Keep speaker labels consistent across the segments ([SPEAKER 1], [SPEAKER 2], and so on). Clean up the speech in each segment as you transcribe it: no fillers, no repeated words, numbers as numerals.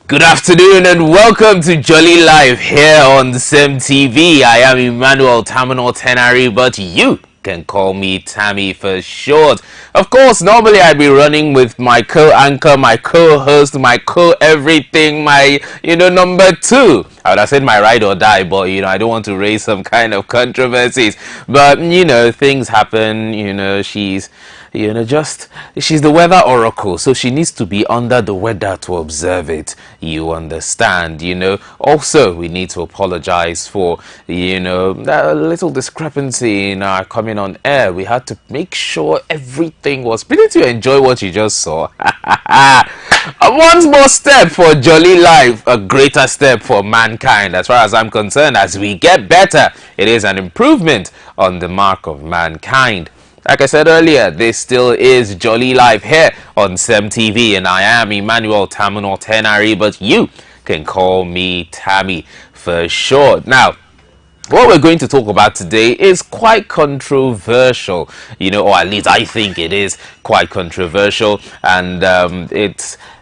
[SPEAKER 1] Good afternoon and welcome to Jolly Live here on CEMTV. I am Emmanuel Tamanor Tenari, but you can call me Tammy for short. Of course, normally I'd be running with my co-anchor, my co-host, my co-everything, my, number two. I would have said my ride or die, but, I don't want to raise some kind of controversies. But, things happen, she's the weather oracle, so she needs to be under the weather to observe it. You understand, Also, we need to apologize for, that little discrepancy in our coming on air. We had to make sure everything was. Did you enjoy what you just saw? One more step for Jolly Life, a greater step for mankind. As far as I'm concerned, as we get better, it is an improvement on the mark of mankind. Like I said earlier, this still is Jolly Live here on CEMTV, and I am Emmanuel Tamanor Tenari, but you can call me Tammy for short. Now, what we're going to talk about today is quite controversial, or at least I think it is quite controversial, and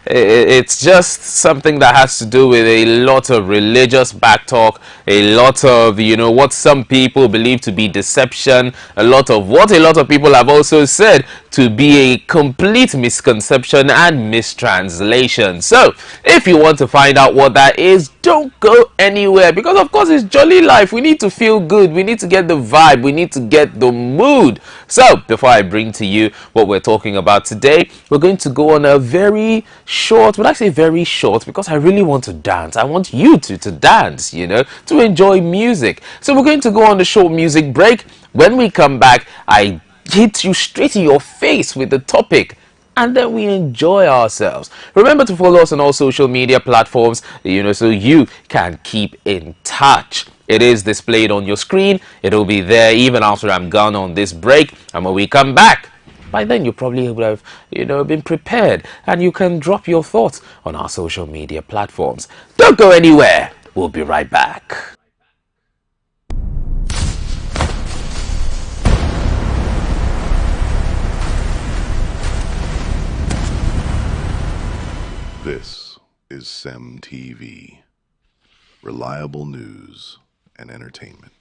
[SPEAKER 1] it's just something that has to do with a lot of religious backtalk, a lot of, what some people believe to be deception, a lot of what a lot of people have also said to be a complete misconception and mistranslation. So, if you want to find out what that is, don't go anywhere, because of course it's Jolly Life. We need to feel good, we need to get the vibe, we need to get the mood. So, before I bring to you what we're talking about today, we're going to go on a very short, when I say very short, because I really want to dance. I want you to dance, to enjoy music. So we're going to go on the short music break. When we come back, I hit you straight in your face with the topic, and then we enjoy ourselves. Remember to follow us on all social media platforms, so you can keep in touch. It is displayed on your screen. It'll be there even after I'm gone on this break. And when we come back, by then you probably would have, been prepared, and you can drop your thoughts on our social media platforms. Don't go anywhere. We'll be right back.
[SPEAKER 2] This is CEMTV, reliable news and entertainment.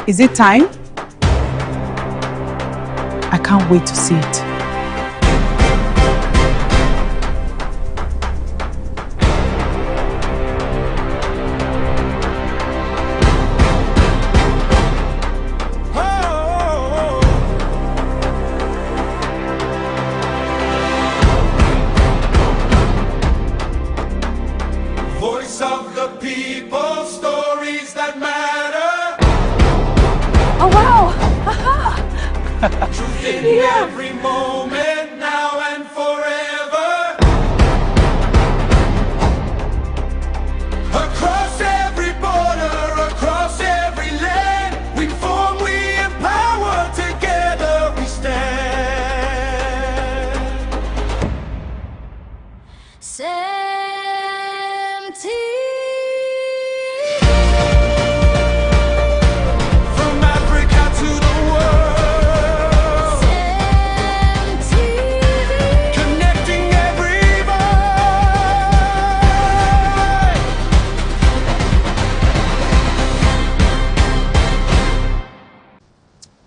[SPEAKER 3] Is it time? I can't wait to see it.
[SPEAKER 4] Voice of the people, stories that matter.
[SPEAKER 3] Oh wow!
[SPEAKER 4] Truth in every moment, now and forever. Across every border, across every land, we form, we empower, together we stand. From Africa to the world, connecting every voice.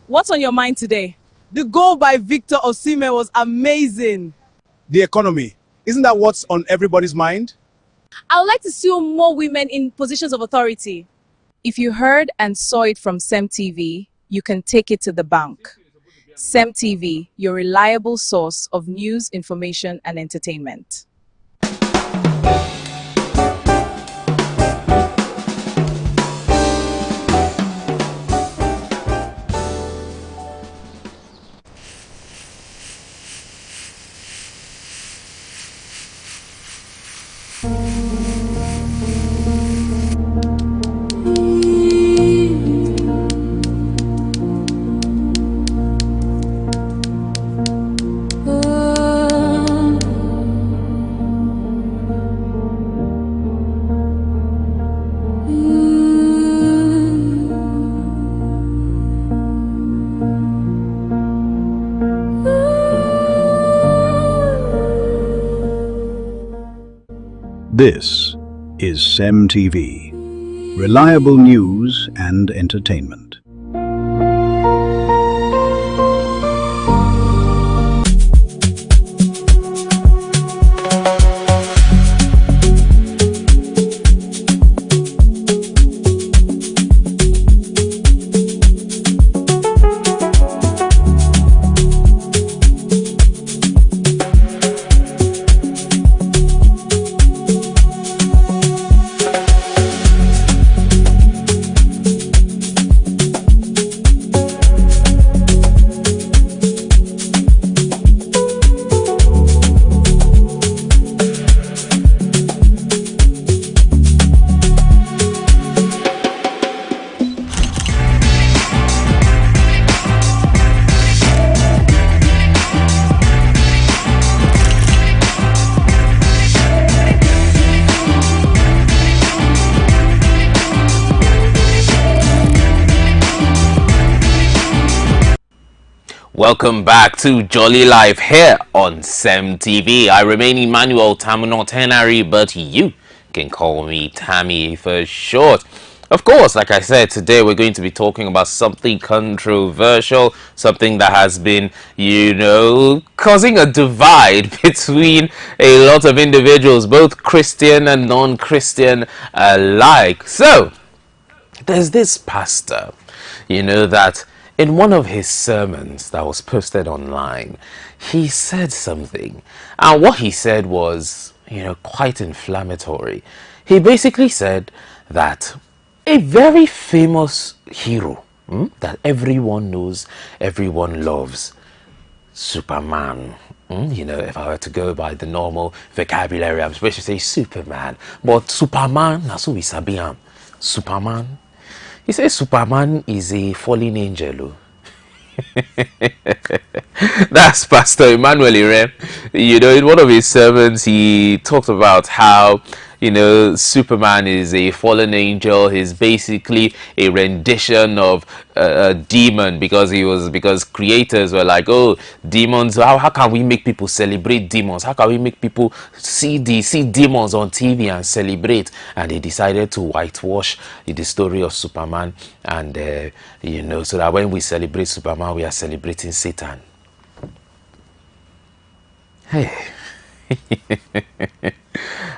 [SPEAKER 3] What's on your mind today? The goal by Victor Osimhen was amazing.
[SPEAKER 5] The economy. Isn't that what's on everybody's mind?
[SPEAKER 6] I would like to see more women in positions of authority. If you heard and saw it from CEMTV, you can take it to the bank. CEMTV, your reliable source of news, information, and entertainment.
[SPEAKER 7] This is CEMTV, reliable news and entertainment.
[SPEAKER 1] Welcome back to Jolly Life here on CEMTV. I remain Emmanuel Tamino Tenari, but you can call me Tammy for short. Of course, like I said, today we're going to be talking about something controversial, something that has been, causing a divide between a lot of individuals, both Christian and non-Christian alike. So, there's this pastor, that in one of his sermons that was posted online, he said something. And what he said was, quite inflammatory. He basically said that a very famous hero that everyone knows, everyone loves, Superman. If I were to go by the normal vocabulary, I'm supposed to say Superman. But Superman, that's who we sabi am. Superman. He says Superman is a fallen angel. That's Pastor Emmanuel Irem. In one of his sermons, he talked about how, Superman is a fallen angel. He's basically a rendition of a demon because creators were like, oh, demons, how can we make people celebrate demons? How can we make people see demons on TV and celebrate? And they decided to whitewash the story of Superman, and so that when we celebrate Superman, we are celebrating Satan. Hey.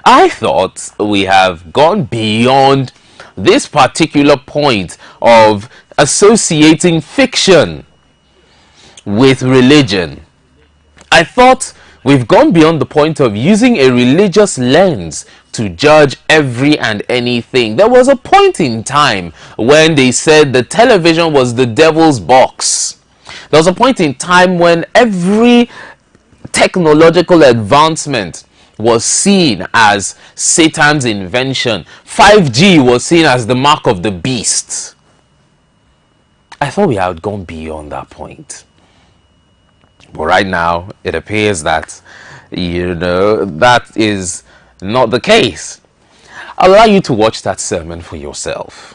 [SPEAKER 1] I thought we have gone beyond this particular point of associating fiction with religion. I thought we've gone beyond the point of using a religious lens to judge every and anything. There was a point in time when they said the television was the devil's box. There was a point in time when every technological advancement was seen as Satan's invention. 5G was seen as the mark of the beast. I thought we had gone beyond that point. But right now, it appears that, that is not the case. I'll allow you to watch that sermon for yourself.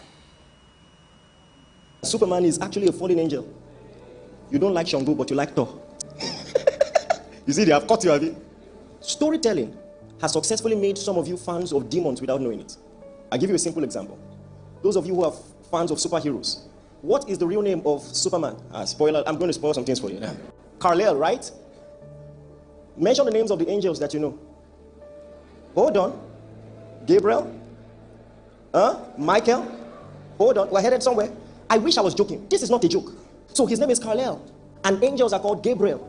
[SPEAKER 8] Superman is actually a fallen angel. You don't like Shango, but you like Thor. You see, they have caught you, have you? Storytelling has successfully made some of you fans of demons without knowing it. I'll give you a simple example. Those of you who are fans of superheroes, what is the real name of Superman? Spoiler, I'm going to spoil some things for you. Kal-El, right? Mention the names of the angels that you know. Hold on. Gabriel? Michael? Hold on. We're headed somewhere. I wish I was joking. This is not a joke. So his name is Kal-El. And angels are called Gabriel,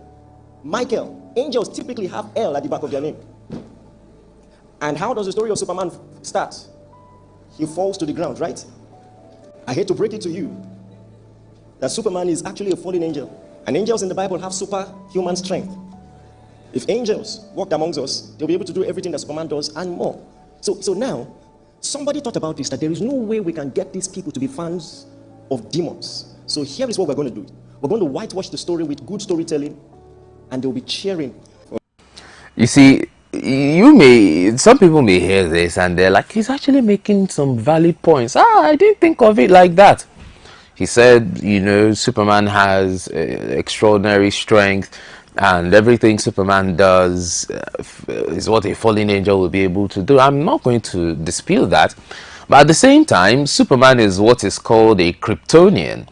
[SPEAKER 8] Michael. Angels typically have L at the back of their name. And how does the story of Superman start? He falls to the ground, right? I hate to break it to you that Superman is actually a fallen angel. And angels in the Bible have superhuman strength. If angels walked amongst us, they'll be able to do everything that Superman does and more. So now, somebody thought about this, that there is no way we can get these people to be fans of demons. So here is what we're going to do. We're going to whitewash the story with good storytelling, and they'll be cheering.
[SPEAKER 1] You see, some people may hear this and they're like, he's actually making some valid points. I didn't think of it like that. He said, Superman has extraordinary strength. and everything Superman does is what a fallen angel will be able to do. I'm not going to dispute that. But at the same time, Superman is what is called a Kryptonian.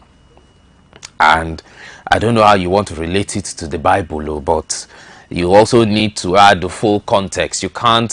[SPEAKER 1] And I don't know how you want to relate it to the Bible, but you also need to add the full context. You can't,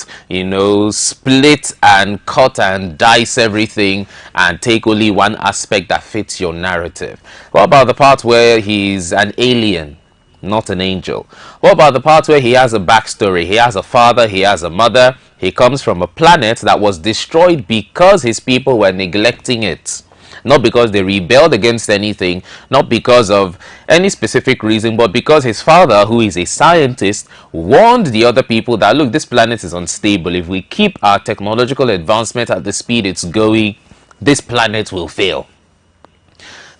[SPEAKER 1] split and cut and dice everything and take only one aspect that fits your narrative. What about the part where he's an alien, not an angel? What about the part where he has a backstory? He has a father, he has a mother. He comes from a planet that was destroyed because his people were neglecting it. Not because they rebelled against anything, not because of any specific reason, but because his father, who is a scientist, warned the other people that, look, this planet is unstable. If we keep our technological advancement at the speed it's going, this planet will fail.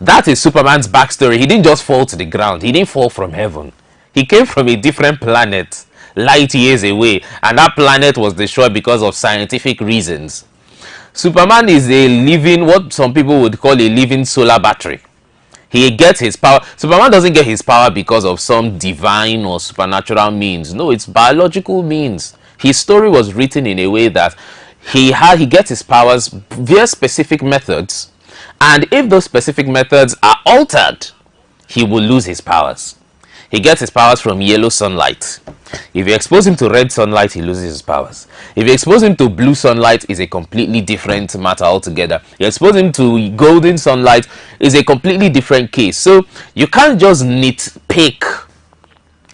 [SPEAKER 1] That is Superman's backstory. He didn't just fall to the ground. He didn't fall from heaven. He came from a different planet, light years away, and that planet was destroyed because of scientific reasons. Superman is a living, what some people would call a living solar battery. He gets his power. Superman doesn't get his power because of some divine or supernatural means. No, it's biological means. His story was written in a way that he gets his powers via specific methods, and if those specific methods are altered, he will lose his powers. He gets his powers from yellow sunlight. If you expose him to red sunlight, he loses his powers. If you expose him to blue sunlight, it's a completely different matter altogether. You expose him to golden sunlight, is a completely different case. So you can't just nitpick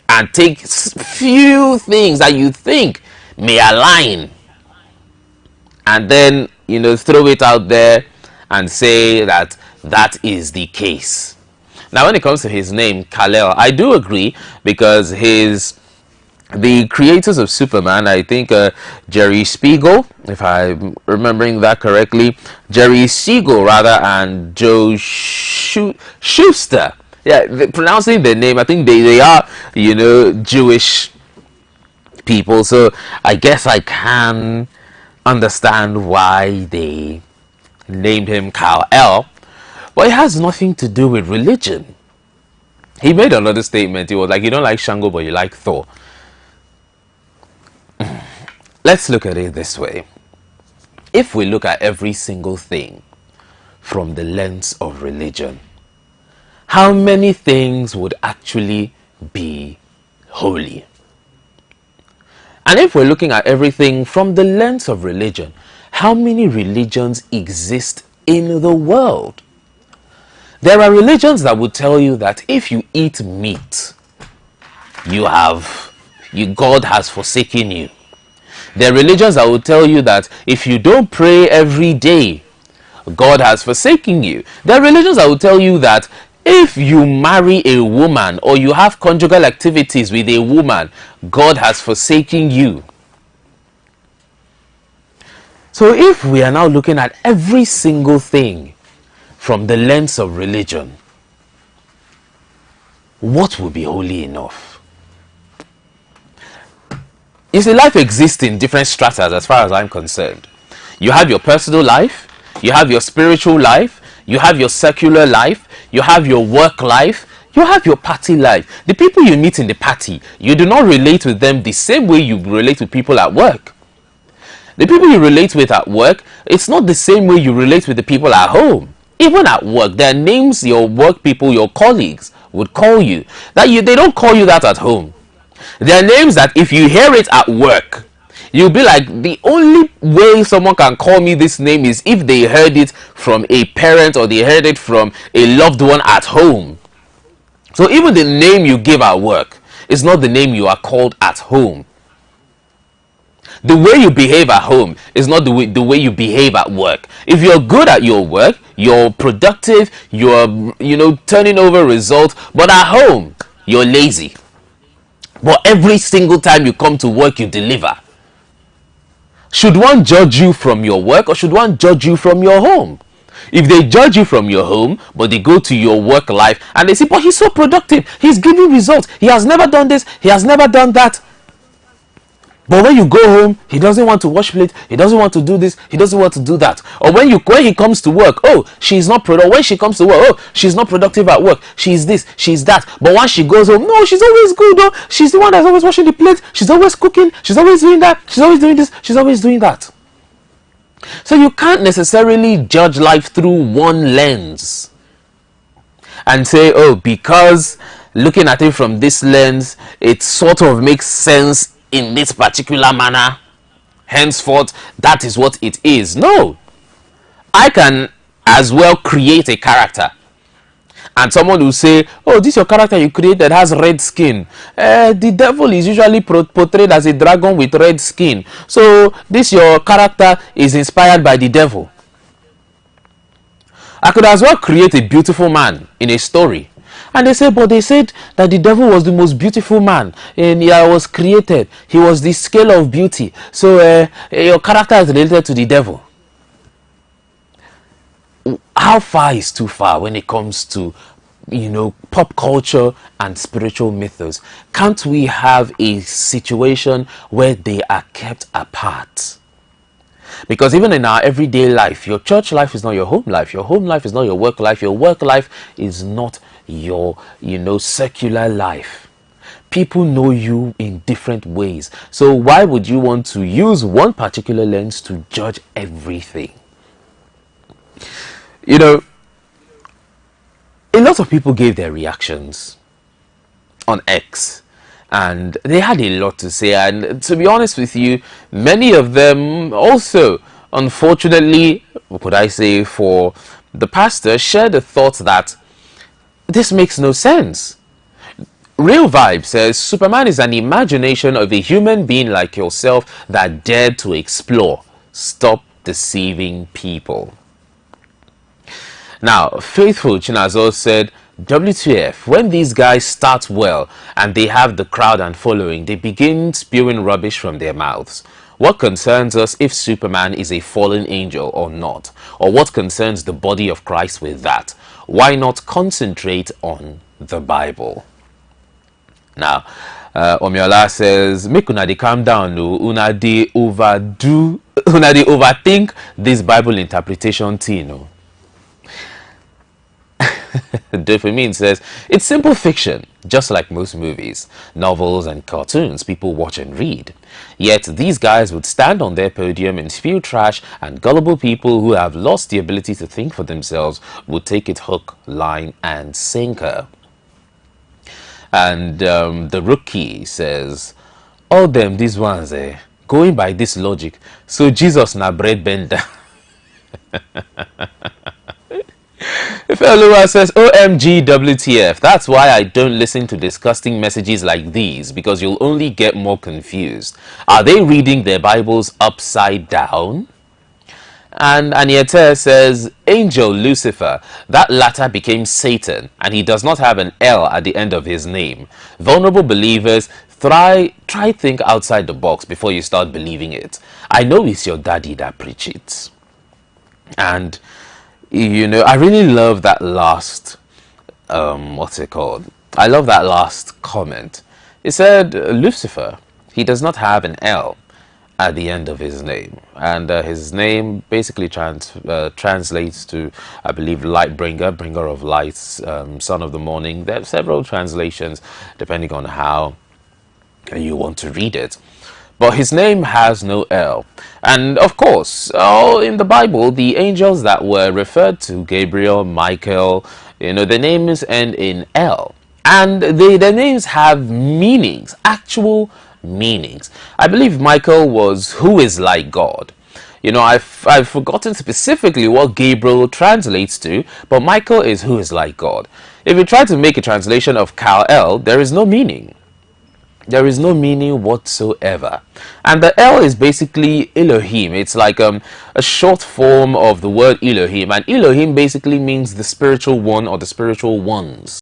[SPEAKER 1] and take few things that you think may align and then throw it out there and say that that is the case. Now, when it comes to his name, Kal-El, I do agree, because the creators of Superman, I think Jerry Spiegel, if I'm remembering that correctly, Jerry Siegel rather, and Joe Shuster. Yeah, pronouncing their name, I think they are, Jewish people. So I guess I can understand why they named him Kal-El. But it has nothing to do with religion. He made another statement. He was like, you don't like Shango, but you like Thor. Let's look at it this way. If we look at every single thing from the lens of religion, how many things would actually be holy? And if we're looking at everything from the lens of religion, how many religions exist in the world? There are religions that would tell you that if you eat meat, God has forsaken you. There are religions that will tell you that if you don't pray every day, God has forsaken you. There are religions that will tell you that if you marry a woman or you have conjugal activities with a woman, God has forsaken you. So if we are now looking at every single thing from the lens of religion, what will be holy enough? You see, life exists in different stratas as far as I'm concerned. You have your personal life, you have your spiritual life, you have your secular life, you have your work life, you have your party life. The people you meet in the party, you do not relate with them the same way you relate with people at work. The people you relate with at work, it's not the same way you relate with the people at home. Even at work, there are names your work people, your colleagues would call you. They don't call you that at home. There are names that if you hear it at work, you'll be like, the only way someone can call me this name is if they heard it from a parent or they heard it from a loved one at home. So even the name you give at work is not the name you are called at home. The way you behave at home is not the way you behave at work. If you're good at your work, you're productive, you're turning over results, but at home you're lazy. But every single time you come to work, you deliver. Should one judge you from your work, or should one judge you from your home? If they judge you from your home, but they go to your work life and they say, but he's so productive, he's giving results, he has never done this, he has never done that, But when you go home, he doesn't want to wash plate, he doesn't want to do this, he doesn't want to do that. Or when he comes to work, oh, she's not productive. When she comes to work, oh, she's not productive at work. She's this, she's that. But once she goes home, no, she's always good, though. She's the one that's always washing the plate, she's always cooking, she's always doing that, she's always doing this, she's always doing that. So you can't necessarily judge life through one lens and say, oh, because looking at it from this lens, it sort of makes sense in this particular manner, henceforth that is what it is. No, I can as well create a character, and someone will say, oh, this your character you created has red skin. The devil is usually portrayed as a dragon with red skin, so this your character is inspired by the devil. I could as well create a beautiful man in a story, and they said that the devil was the most beautiful man and he was created. He was the scale of beauty. So your character is related to the devil. How far is too far when it comes to, pop culture and spiritual mythos? Can't we have a situation where they are kept apart? Because even in our everyday life, your church life is not your home life is not your work life is not your secular life. People know you in different ways, so why would you want to use one particular lens to judge everything? A lot of people gave their reactions on X, and they had a lot to say, and to be honest with you, many of them also, unfortunately, could I say, for the pastor, shared the thought that this makes no sense. Real Vibe says Superman is an imagination of a human being like yourself that dared to explore. Stop deceiving people. Now, Faithful Chinazo said, WTF, when these guys start well and they have the crowd and following, they begin spewing rubbish from their mouths. What concerns us if Superman is a fallen angel or not? Or what concerns the body of Christ with that? Why not concentrate on the Bible? Now, Omiola says, make una dey calm down, no, una dey overthink this Bible interpretation thing, no. Dopamine says, it's simple fiction, just like most movies, novels and cartoons people watch and read. Yet these guys would stand on their podium and spew trash, and gullible people who have lost the ability to think for themselves would take it hook, line and sinker. And the Rookie says, all them, these ones, going by this logic, so Jesus na bread bender. Fellow says, OMG WTF, that's why I don't listen to disgusting messages like these, because you'll only get more confused. Are they reading their Bibles upside down? And Aniete says, Angel Lucifer, that latter became Satan, and he does not have an L at the end of his name. Vulnerable believers, try think outside the box before you start believing it. I know it's your daddy that preach it. And I really love that last, what's it called? I love that last comment. It said, Lucifer, he does not have an L at the end of his name. And his name basically translates to, I believe, light bringer, bringer of lights, son of the morning. There are several translations depending on how you want to read it. But his name has no L. And of course, in the Bible, the angels that were referred to, Gabriel, Michael, their names end in L. And their names have meanings, actual meanings. I believe Michael was who is like God. I've forgotten specifically what Gabriel translates to, but Michael is who is like God. If you try to make a translation of Kal-El, there is no meaning. There is no meaning whatsoever. And the L is basically Elohim. It's like a short form of the word Elohim. And Elohim basically means the spiritual one or the spiritual ones.